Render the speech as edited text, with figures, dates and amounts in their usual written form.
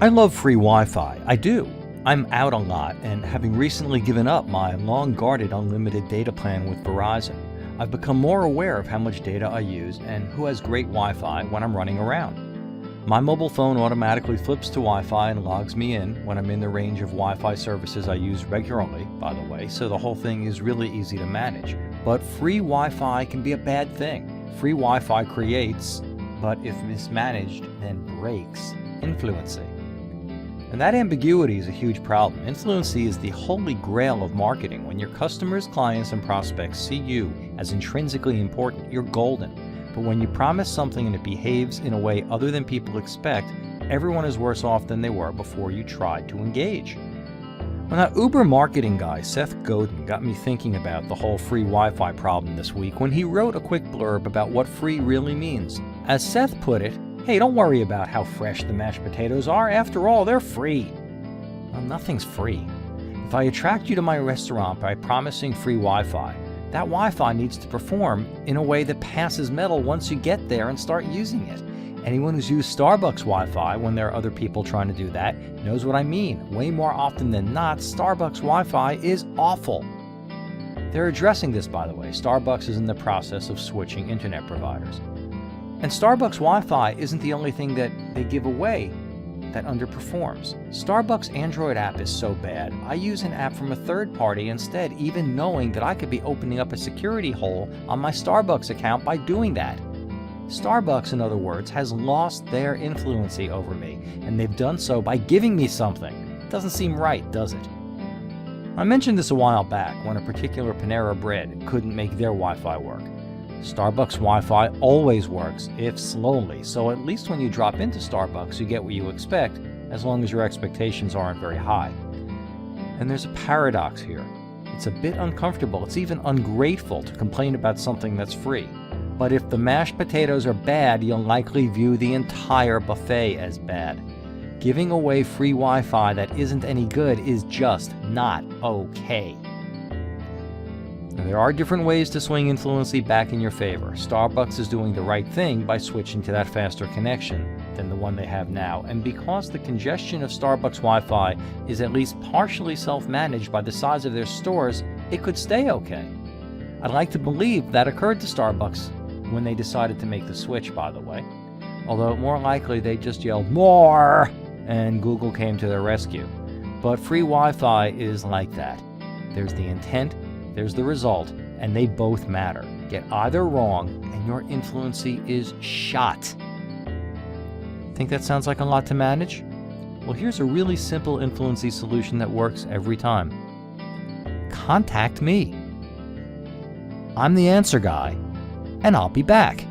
I love free Wi-Fi. I do. I'm out a lot, and having recently given up my long-guarded unlimited data plan with Verizon, I've become more aware of how much data I use and who has great Wi-Fi when I'm running around. My mobile phone automatically flips to Wi-Fi and logs me in when I'm in the range of Wi-Fi services I use regularly, by the way, so the whole thing is really easy to manage. But free Wi-Fi can be a bad thing. Free Wi-Fi creates, but if mismanaged, then breaks, Influency. And that ambiguity is a huge problem. Influency is the holy grail of marketing. When your customers, clients, and prospects see you as intrinsically important, you're golden. But when you promise something and it behaves in a way other than people expect, everyone is worse off than they were before you tried to engage. Well, that Uber marketing guy, Seth Godin, got me thinking about the whole free Wi-Fi problem this week when he wrote a quick blurb about what free really means. As Seth put it, hey, don't worry about how fresh the mashed potatoes are. After all, they're free. Well, nothing's free. If I attract you to my restaurant by promising free Wi-Fi, that Wi-Fi needs to perform in a way that passes metal once you get there and start using it. Anyone who's used Starbucks Wi-Fi when there are other people trying to do that knows what I mean. Way more often than not, Starbucks Wi-Fi is awful. They're addressing this, by the way. Starbucks is in the process of switching internet providers. And Starbucks Wi-Fi isn't the only thing that they give away that underperforms. Starbucks Android app is so bad, I use an app from a third party instead, even knowing that I could be opening up a security hole on my Starbucks account by doing that. Starbucks, in other words, has lost their influency over me, and they've done so by giving me something. Doesn't seem right, does it? I mentioned this a while back when a particular Panera Bread couldn't make their Wi-Fi work. Starbucks Wi-Fi always works, if slowly, so at least when you drop into Starbucks you get what you expect, as long as your expectations aren't very high. And there's a paradox here. It's a bit uncomfortable, it's even ungrateful to complain about something that's free. But if the mashed potatoes are bad, you'll likely view the entire buffet as bad. Giving away free Wi-Fi that isn't any good is just not okay. Now, there are different ways to swing Influency back in your favor. Starbucks is doing the right thing by switching to that faster connection than the one they have now, and because the congestion of Starbucks Wi-Fi is at least partially self-managed by the size of their stores, it could stay okay. I'd like to believe that occurred to Starbucks when they decided to make the switch, by the way. Although more likely they just yelled, "More!" and Google came to their rescue. But free Wi-Fi is like that. There's the intent, there's the result, and they both matter. Get either wrong, and your Influency is shot. Think that sounds like a lot to manage? Well, here's a really simple Influency solution that works every time. Contact me. I'm the answer guy, and I'll be back.